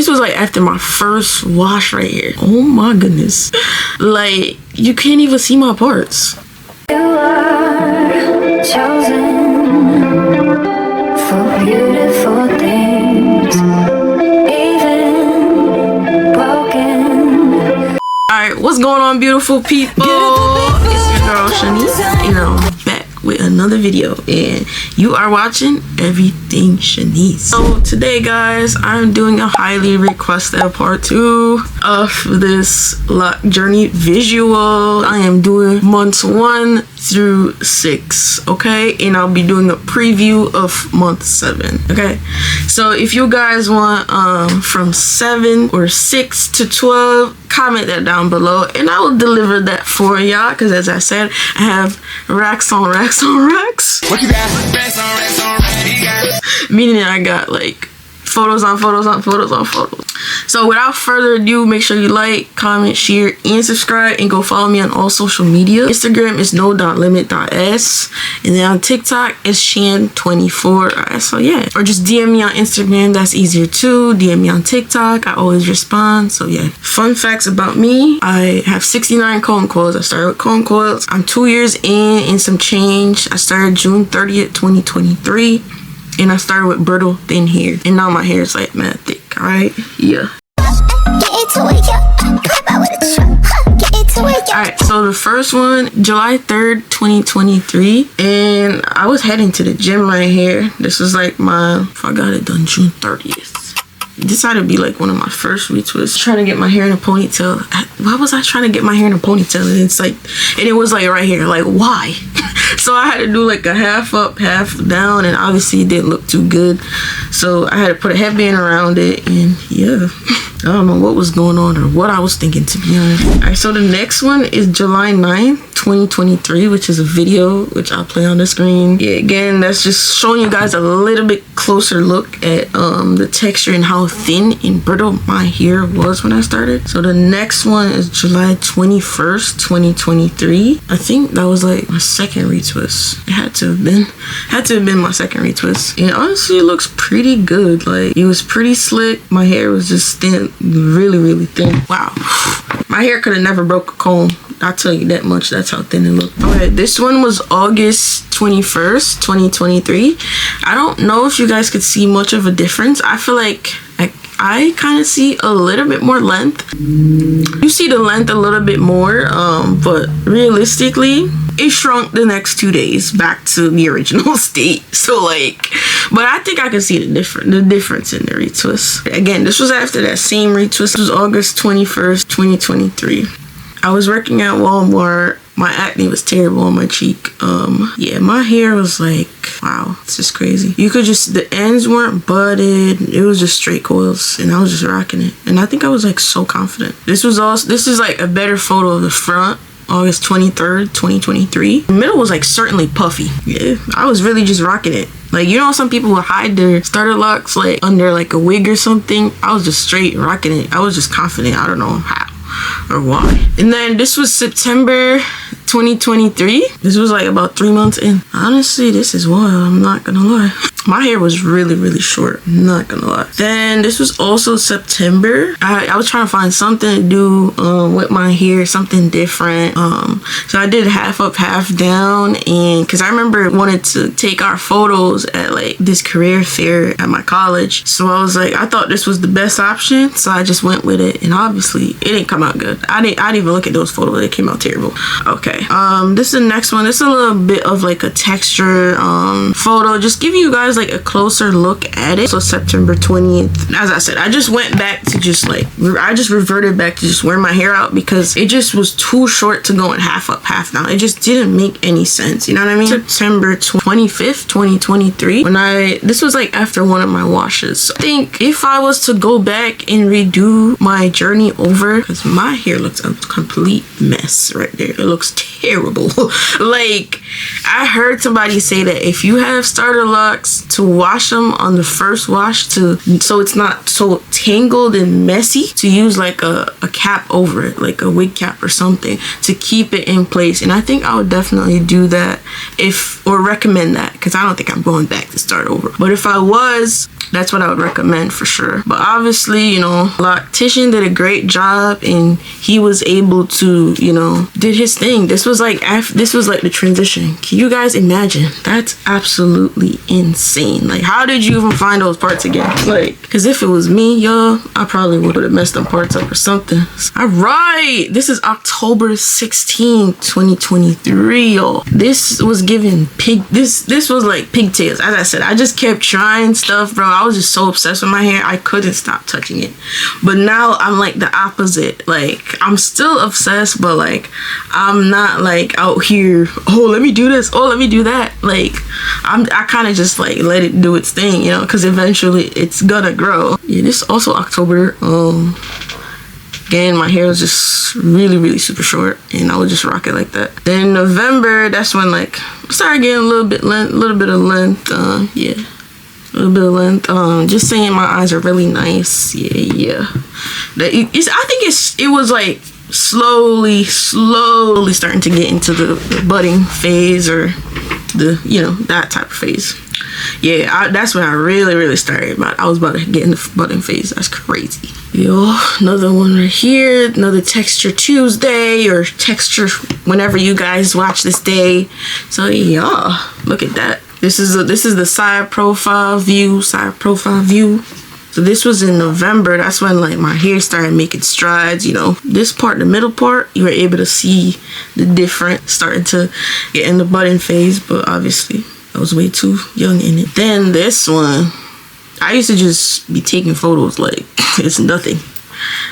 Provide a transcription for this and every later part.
this was like after my first wash right here. Oh my goodness. Like, you can't even see my parts. You are chosen for beautiful things, even broken. Alright, what's going on, beautiful people? It's your girl Shanice, and I'm back with another video, and you are watching Everything Shanice. So today, guys, I'm doing a highly requested part 2 of this loc journey visual. I am doing months 1 through 6, okay, and I'll be doing a preview of month 7. Okay, so if you guys want from 7 or 6 to 12, comment that down below and I will deliver that for y'all, because as I said, I have racks on racks on racks. What you got? Racks on racks on racks. Meaning I got like photos on photos on photos on photos. So without further ado, make sure you like, comment, share, and subscribe, and go follow me on all social media. Instagram is no.limit.s, and then on TikTok it's Shan24. So yeah, or just DM me on Instagram, that's easier too. DM me on TikTok, I always respond. So yeah, fun facts about me: I have 69 comb coils. I started with comb coils. I'm 2 years in and some change. I started June 30th 2023, and I started with brittle thin hair, and now my hair is like mad thick. All right, yeah. Alright, so the first one, July 3rd 2023, and I was heading to the gym right here. This was like I got it done June 30th. This had to be like one of my first retwists. Trying to get my hair in a ponytail. Why was I trying to get my hair in a ponytail? And it's like, and it was like right here, like why? So I had to do like a half up, half down, and obviously it didn't look too good. So I had to put a headband around it, and yeah. I don't know what was going on or what I was thinking, to be honest. Alright, so the next one is July 9th 2023, which is a video which I'll play on the screen. Yeah, again, that's just showing you guys a little bit closer look at the texture and how thin and brittle my hair was when I started. So the next one is July 21st 2023. I think that was like my second retwist. It had to have been my second retwist, and honestly it looks pretty good. Like, it was pretty slick. My hair was just thin, really thin. Wow, my hair could have never broke a comb, I'll tell you that much. That's how thin it looked. Okay, this one was August 21st 2023. I don't know if you guys could see much of a difference. I feel like I kind of see a little bit more length. You see the length a little bit more, but realistically it shrunk the next 2 days back to the original state. So like, but I think I can see the difference in the retwist. Again, this was after that same retwist. This was August 21st 2023. I was working at Walmart. My acne was terrible on my cheek. Yeah, my hair was like, wow, it's just crazy. You could just, the ends weren't budded. It was just straight coils, and I was just rocking it. And I think I was like so confident. This is like a better photo of the front. August 23rd 2023. The middle was like certainly puffy. Yeah, I was really just rocking it. Like, you know, some people would hide their starter locks like under like a wig or something. I was just straight rocking it. I was just confident. I don't know how or why. And then this was September 2023. This was like about 3 months in. Honestly, this is wild, I'm not gonna lie. My hair was really short, I'm not gonna lie. Then this was also September. I was trying to find something to do with my hair, something different. So I did half up, half down, and because I remember wanted to take our photos at like this career fair at my college. So I was like, I thought this was the best option, so I just went with it, and obviously it didn't come out good. I didn't even look at those photos, they came out terrible. Okay, this is the next one. This is a little bit of like a texture photo, just give you guys like a closer look at it. So September 20th, as I said, I just went back to just like, I just reverted back to just wearing my hair out because it just was too short to go in half up, half down. It just didn't make any sense, you know what I mean? September 25th 2023, when this was like after one of my washes. So I think if I was to go back and redo my journey over, because my hair looks a complete mess right there, it looks terrible. Like, I heard somebody say that if you have starter locks, to wash them on the first wash, so it's not so tangled and messy, to use like a cap over it, like a wig cap or something, to keep it in place. And I think I would definitely do that, or recommend that, because I don't think I'm going back to start over. But if I was, That's what I would recommend for sure. But obviously, you know, loctician did a great job, and he was able to, you know, did his thing. This was like the transition. Can you guys imagine? That's absolutely insane. Like, how did you even find those parts again? Like, because if it was me, y'all, I probably would have messed them parts up or something. All right, this is October 16th, 2023, y'all. This was giving this was like pigtails. As I said, I just kept trying stuff, bro. I was just so obsessed with my hair, I couldn't stop touching it. But now I'm like the opposite. Like, I'm still obsessed, but like I'm not like out here, oh, let me do this, oh, let me do that. Like, I kind of just like let it do its thing, you know, because eventually it's gonna grow. Yeah, this is also October. Again, my hair was just really super short, and I would just rock it like that. Then November, that's when like I started getting a little bit of length. Yeah, a little bit of length. Just saying my eyes are really nice. Yeah. I think it was like slowly starting to get into the budding phase, or the, you know, that type of phase. Yeah, that's when I really started. I was about to get in the budding phase. That's crazy. Yo, another one right here. Another texture Tuesday, or texture whenever you guys watch this day. So yeah, look at that. This is the side profile view. So this was in November. That's when like my hair started making strides. You know, this part, the middle part, you were able to see the difference starting to get in the budding phase. But obviously, I was way too young in it. Then this one, I used to just be taking photos like it's nothing.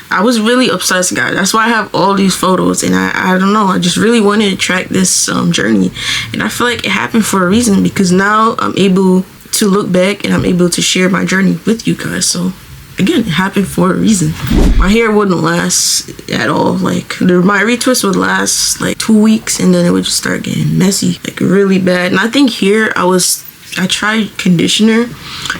I was really obsessed, guys. That's why I have all these photos, and I don't know, I just really wanted to track this journey, and I feel like it happened for a reason, because now I'm able to look back and I'm able to share my journey with you guys. So again, it happened for a reason. My hair wouldn't last at all. Like, my retwist would last like 2 weeks, and then it would just start getting messy, like really bad. And I think here I tried conditioner,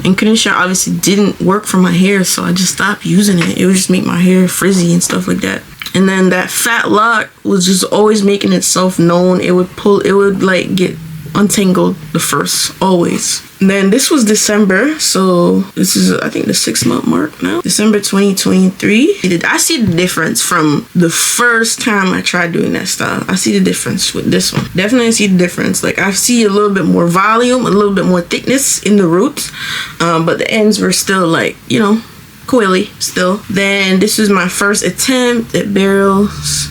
and conditioner obviously didn't work for my hair, so I just stopped using it. It would just make my hair frizzy and stuff like that. And then that fat lock was just always making itself known. It would like get untangled the first, always. And then this was December, so this is, I think, the 6-month mark now. December 2023. I see the difference from the first time I tried doing that style. I see the difference with this one. Definitely see the difference. Like, I see a little bit more volume, a little bit more thickness in the roots, but the ends were still like, you know, coily still. Then this was my first attempt at barrels.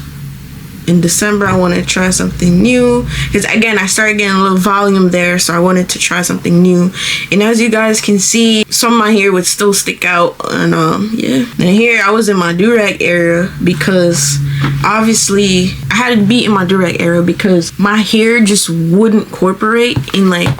In December, I wanted to try something new, because again, I started getting a little volume there, so I wanted to try something new. And as you guys can see, some of my hair would still stick out, and yeah. And here I was in my do-rag area, because obviously I had to be in my do-rag area because my hair just wouldn't incorporate in, like,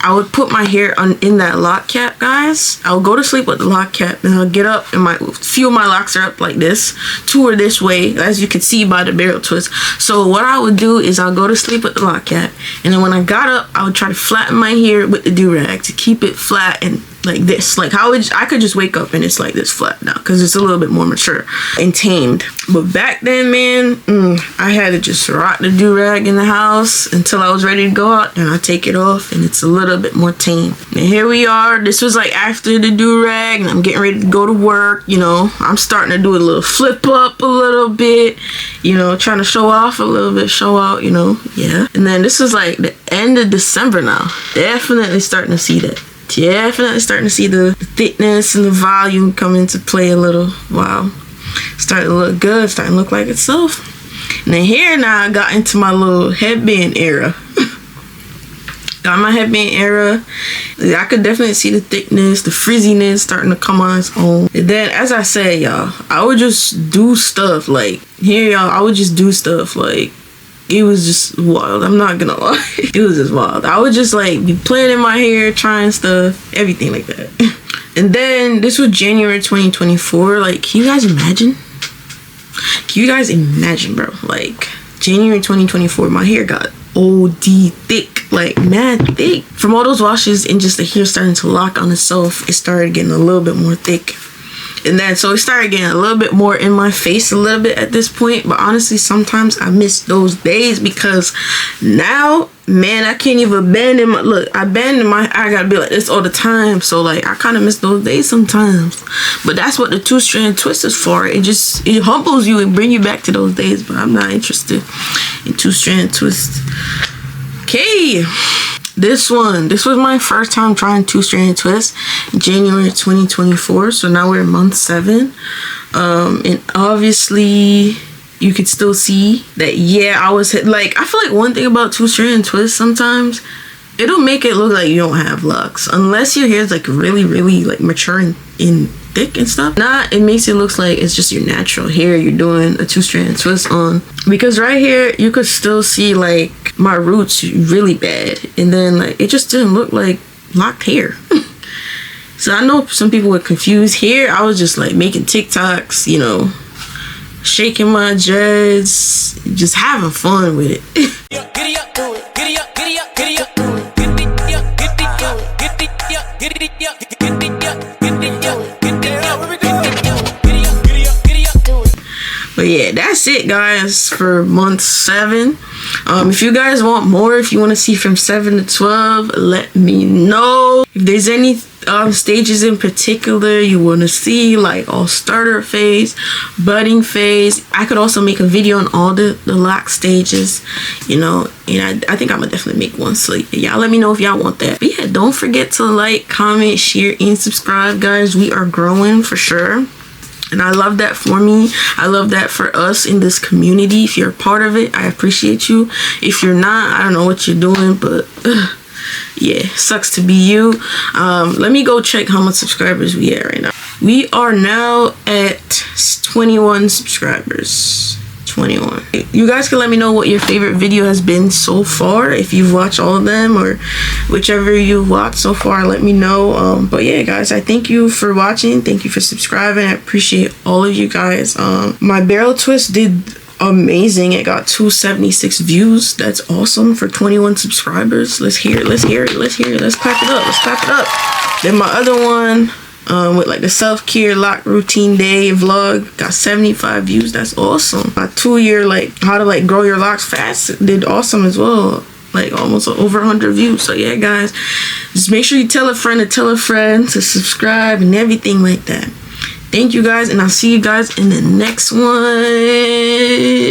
I would put my hair in that lock cap, guys. I'll go to sleep with the lock cap, and I'll get up, and few of my locks are up like this. 2 are this way, as you can see by the barrel twist. So what I would do is I'll go to sleep with the lock cap, and then when I got up, I would try to flatten my hair with the do-rag to keep it flat and like this. Like, I could just wake up and it's like this flat now, because it's a little bit more mature and tamed. But back then, man, I had to just rock the do-rag in the house until I was ready to go out, and I take it off and it's a little bit more tame. And here we are. This was like after the do-rag, and I'm getting ready to go to work. You know, I'm starting to do a little flip up a little bit, you know, trying to show off a little bit, show out, you know. Yeah. And then this is like the end of December now. Definitely starting to see that. Definitely starting to see the thickness and the volume come into play a little. Wow. Starting to look good, starting to look like itself. And then here now I got into my little headband era. Got my headband era. I could definitely see the thickness, the frizziness starting to come on its own. And then, as I said, y'all, I would just do stuff like, here, y'all, I would just do stuff like, it was just wild. I'm not gonna lie. It was just wild. I would just like be playing in my hair, trying stuff, everything like that. And then this was January 2024. Like, can you guys imagine? Can you guys imagine, bro? Like, January 2024, my hair got OD thick, like mad thick. From all those washes and just the hair starting to lock on itself, it started getting a little bit more thick. And then so it started getting a little bit more in my face a little bit at this point. But honestly, sometimes I miss those days because now, man, I can't even bend in my look. I bend in my, I gotta be like this all the time. So like I kind of miss those days sometimes. But that's what the two-strand twist is for. It humbles you and bring you back to those days. But I'm not interested in two-strand twist. Okay. This was my first time trying two-strand twist, January 2024. So now we're in month 7. And obviously you could still see that, yeah, I was like, I feel like one thing about two-strand twist, sometimes it'll make it look like you don't have locks unless your hair is like really, really like mature and thick and stuff. It makes it look like it's just your natural hair you're doing a two-strand twist on, because right here you could still see like my roots really bad, and then like it just didn't look like locked hair. So I know some people were confused. Here I was just like making TikToks, you know, shaking my dreads, just having fun with it. But yeah, that's it, guys, for month 7. If you guys want more, if you want to see from 7 to 12, let me know. If there's any stages in particular you want to see, like all starter phase, budding phase, I could also make a video on all the lock stages, you know, and I think I'm gonna definitely make one. So y'all let me know if y'all want that. But yeah, don't forget to like, comment, share, and subscribe, guys. We are growing for sure. And I love that for me. I love that for us in this community. If you're a part of it, I appreciate you. If you're not, I don't know what you're doing, but yeah, sucks to be you. Let me go check how much subscribers we at right now. We are now at 21 subscribers. 21. You guys can let me know what your favorite video has been so far, if you've watched all of them or whichever you've watched so far. Let me know. But yeah, guys, I thank you for watching. Thank you for subscribing. I appreciate all of you guys. My barrel twist did amazing. It got 276 views. That's awesome for 21 subscribers. Let's hear it. Let's hear it. Let's hear it. Let's clap it up. Let's clap it up. Then my other one, with like the self-care lock routine day vlog, got 75 views. That's awesome. My 2-year like how to like grow your locks fast did awesome as well, like almost over 100 views. So yeah, guys, just make sure you tell a friend to subscribe and everything like that. Thank you guys, and I'll see you guys in the next one.